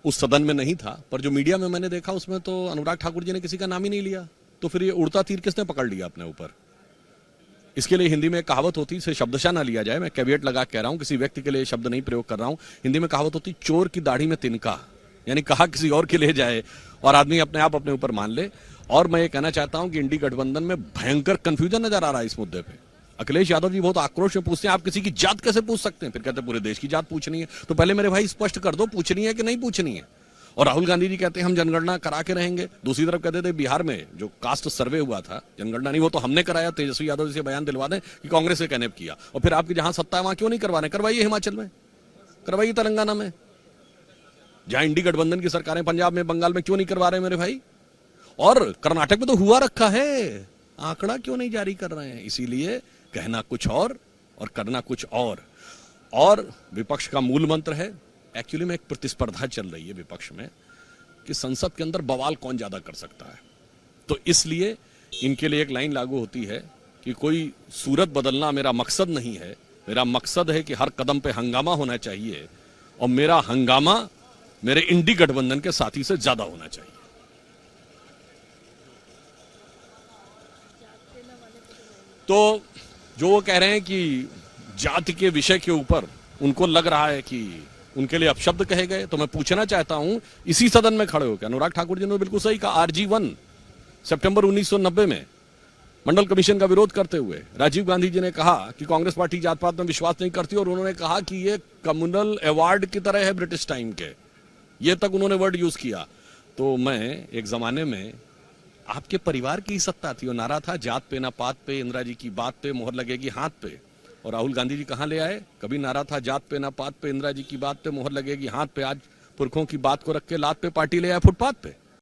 उस सदन में नहीं था, पर जो मीडिया में मैंने देखा उसमें तो अनुराग ठाकुर जी ने किसी का नाम ही नहीं लिया। तो फिर ये उड़ता तीर किसने पकड़ लिया अपने ऊपर? इसके लिए हिंदी में एक कहावत होती है, इसे शब्दशः ना लिया जाए, मैं कैविएट लगा कह रहा हूं, किसी व्यक्ति के लिए शब्द नहीं प्रयोग कर रहा हूं। हिंदी में कहावत होती, चोर की दाढ़ी में तिनका, यानी कहा किसी और के लिए जाए और आदमी अपने आप अपने ऊपर मान ले। और मैं ये कहना चाहता हूं कि इंडी गठबंधन में भयंकर कंफ्यूजन नजर आ रहा है इस मुद्दे पे। अखिलेश यादव जी बहुत आक्रोश में पूछते हैं, आप किसी की जात कैसे पूछ सकते हैं? फिर कहते हैं पूरे देश की जात पूछनी है। तो पहले मेरे भाई स्पष्ट कर दो, पूछनी है कि नहीं पूछनी है। और राहुल गांधी जी कहते हैं हम जनगणना करा के रहेंगे। दूसरी तरफ कहते थे बिहार में जो कास्ट सर्वे हुआ था, जनगणना नहीं, वो तो हमने कराया, तेजस्वी यादव जी से बयान दिलवा दें कि कांग्रेस ने कैनेप किया। और फिर आपकी जहां सत्ता है वहां क्यों नहीं करवा रहे? करवाइए हिमाचल में, करवाइए तेलंगाना में, जहां इंडी गठबंधन की सरकारें, पंजाब में, बंगाल में क्यों नहीं करवा रहे मेरे भाई? और कर्नाटक में तो हुआ रखा है, आंकड़ा क्यों नहीं जारी कर रहे हैं? इसीलिए कहना कुछ और करना कुछ और विपक्ष का मूल मंत्र है, एक्चुअली में एक प्रतिस्पर्धा चल रही है विपक्ष में कि संसद के अंदर बवाल कौन ज्यादा कर सकता है। तो इसलिए इनके लिए एक लाइन लागू होती है कि कोई सूरत बदलना मेरा मकसद नहीं है, मेरा मकसद है कि हर कदम पे हंगामा होना चाहिए और मेरा हंगामा मेरे इंडी गठबंधन के साथी से ज्यादा होना चाहिए। तो जो वो कह रहे हैं कि जाति के विषय के ऊपर उनको लग रहा है कि उनके लिए अपशब्द कहे गए, तो मैं पूछना चाहता हूं इसी सदन में खड़े होकर, अनुराग ठाकुर जी ने बिल्कुल सही कहा, RG1 सितंबर 1990 में मंडल कमीशन का विरोध करते हुए राजीव गांधी जी ने कहा कि कांग्रेस पार्टी जात पात में विश्वास नहीं करती, और उन्होंने कहा कि ये कम्युनल अवार्ड की तरह है ब्रिटिश टाइम के, ये तक उन्होंने वर्ड यूज किया। तो मैं एक जमाने में आपके परिवार की ही सत्ता थी, और नारा था जात पे ना पात पे, इंदिरा जी की बात पे मोहर लगेगी हाथ पे। और राहुल गांधी जी कहां ले आए? कभी नारा था जात पे ना पात पे, इंदिरा जी की बात पे मोहर लगेगी हाथ पे, आज पुरखों की बात को रख के लात पे पार्टी ले आए फुटपाथ पे।